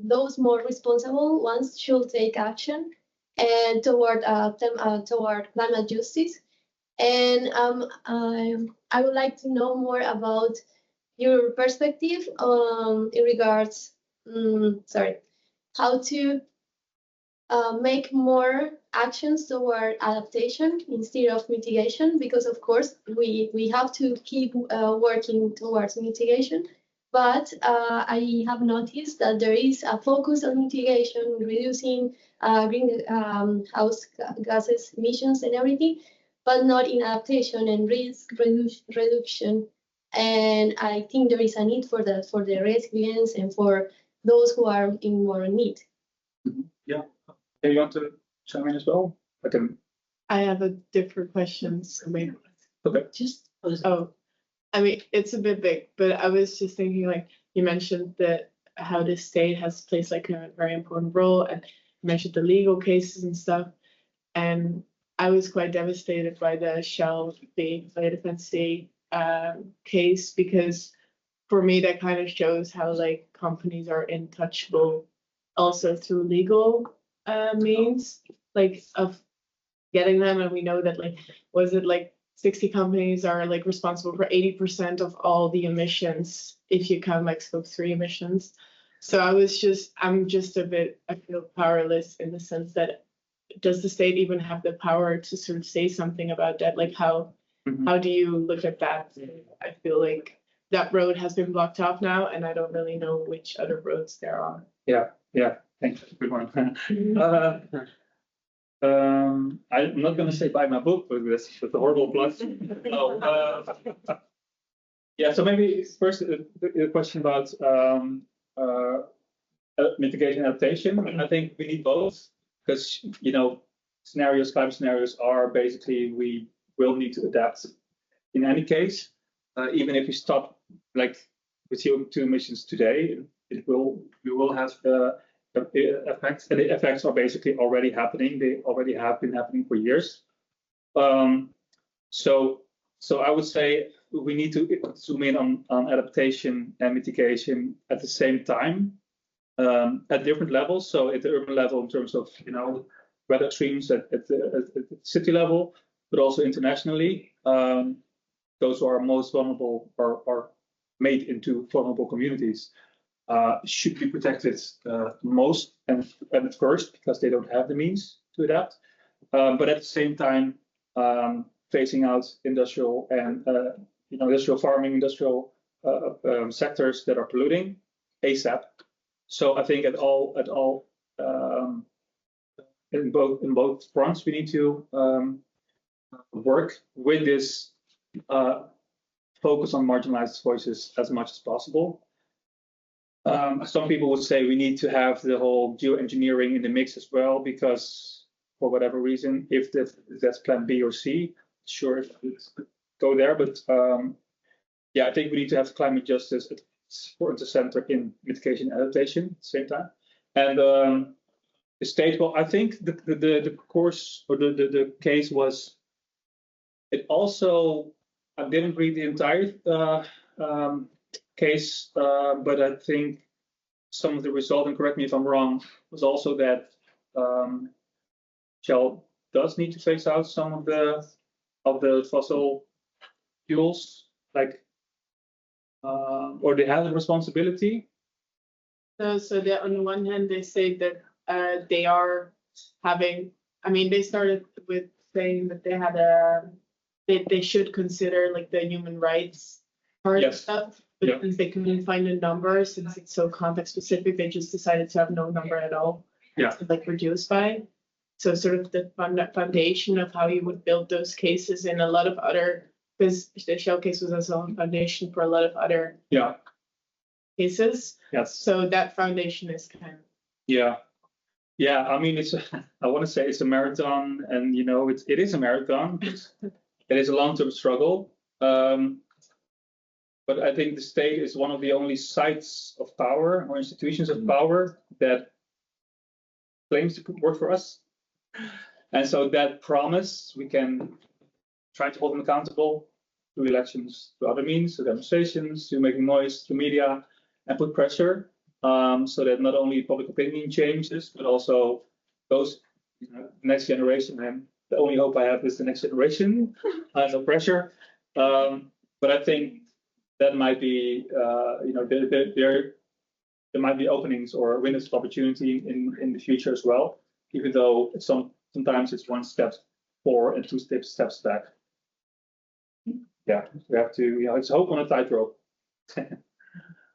those more responsible ones should take action and toward climate justice. And I would like to know more about your perspective in regards, how to make more actions toward adaptation instead of mitigation, because of course we have to keep working towards mitigation. But I have noticed that there is a focus on mitigation, reducing greenhouse gases emissions and everything, but not in adaptation and risk reduction. And I think there is a need for that, for the resilience and for those who are in more need. Yeah, You want to chime in as well? I can. I have a different question. So maybe. Okay. Just I mean, it's a bit big, but I was just thinking, like you mentioned that how the state has placed like a very important role, and you mentioned the legal cases and stuff. And I was quite devastated by the Shell v. Leiden-Delft-Erasmus case, because for me that kind of shows how like companies are untouchable also through legal means, like of getting them. And we know that like, was it like 60 companies are like responsible for 80% of all the emissions if you count like scope 3 emissions. So I'm just a bit, I feel powerless in the sense that, does the state even have the power to sort of say something about that? Like how do you look at that? I feel like that road has been blocked off now, and I don't really know which other roads there are. Yeah, thanks. Good one. I'm not going to say buy my book, but that's a horrible plug. Yeah, so maybe first the question about mitigation and adaptation. I think we need both, because climate scenarios are basically we will need to adapt in any case, even if we stop like with CO2 emissions today, we will have effects, and the effects are basically already happening. They already have been happening for years. So I would say we need to zoom in on adaptation and mitigation at the same time, at different levels. So at the urban level, in terms of weather extremes at the city level, but also internationally, those who are most vulnerable are made into vulnerable communities should be protected most and first, because they don't have the means to adapt. But at the same time, phasing out industrial and industrial farming, industrial sectors that are polluting ASAP. So I think in both fronts we need to work with this focus on marginalized voices as much as possible. Some people would say we need to have the whole geoengineering in the mix as well, because for whatever reason, if that's plan B or C, sure, let's go there. But I think we need to have climate justice front and center in mitigation and adaptation at the same time. And the state, well, I think the course or the case was, it also, I didn't read the entire case, but I think some of the result, and correct me if I'm wrong, was also that Shell does need to phase out some of the fossil fuels, like, or they have a responsibility. So that on the one hand, they say that they are having, I mean, they started with saying that they had they should consider like the human rights part of stuff, but since they couldn't find a number, since it's so context specific, they just decided to have no number at all. To like reduce by. So sort of the foundation of how you would build those cases in a lot of other, because the Shell case was also a foundation for a lot of other cases. Yes. So that foundation is kind of. Yeah. I mean, I want to say it's a marathon, and it is a marathon. It is a long-term struggle. But I think the state is one of the only sites of power or institutions of power that claims to work for us. And so that promise, we can try to hold them accountable through elections, through other means, through demonstrations, through making noise, through media, and put pressure, so that not only public opinion changes, but also those next generation. And the only hope I have is the next generation. No pressure. But I think that might be, there might be openings or windows of opportunity in the future as well, even though sometimes it's one step forward and two steps back. Yeah, we have to, it's hope on a tightrope.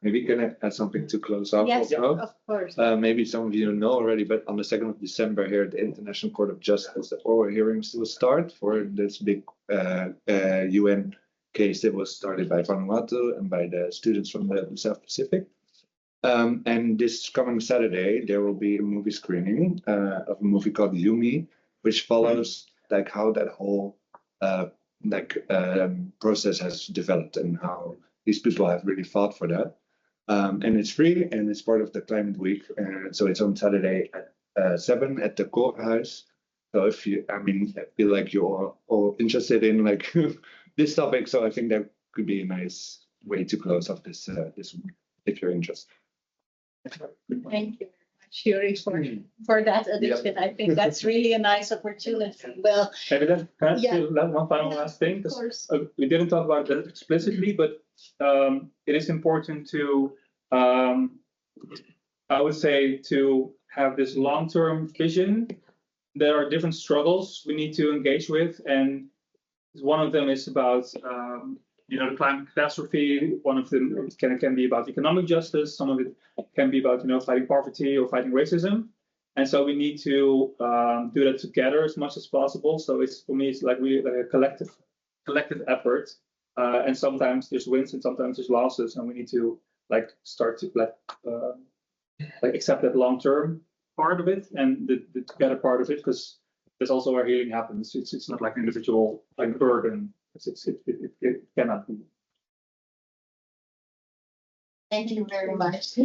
Maybe can I add something to close off? Yes, also? of course. Maybe some of you know already, but on the 2nd of December here at the International Court of Justice, the oral hearings will start for this big UN case that was started by Vanuatu and by the students from the South Pacific. And this coming Saturday, there will be a movie screening of a movie called Yumi, which follows like how that whole process has developed and how these people have really fought for that. And it's free and it's part of the Climate Week. So it's on Saturday at 7 at the Koorhuis. So if you, I feel like you're all interested in like this topic, so I think that could be a nice way to close off this this week if you're interested. Thank you, Shuri, for that addition. I think that's really a nice opportunity. Well, Maybe can I Yeah. do one final last thing? of 'Cause, course. we didn't talk about that explicitly, but it is important to, I would say, to have this long-term vision. There are different struggles we need to engage with, and one of them is about the climate catastrophe. One of them can be about economic justice. Some of it can be about fighting poverty or fighting racism. And so we need to do that together as much as possible. So for me, it's like a collective effort. And sometimes there's wins and sometimes there's losses, and we need to start to accept that long-term part of it and the together part of it, because that's also where healing happens. It's not like an individual burden. It cannot be. Thank you very much.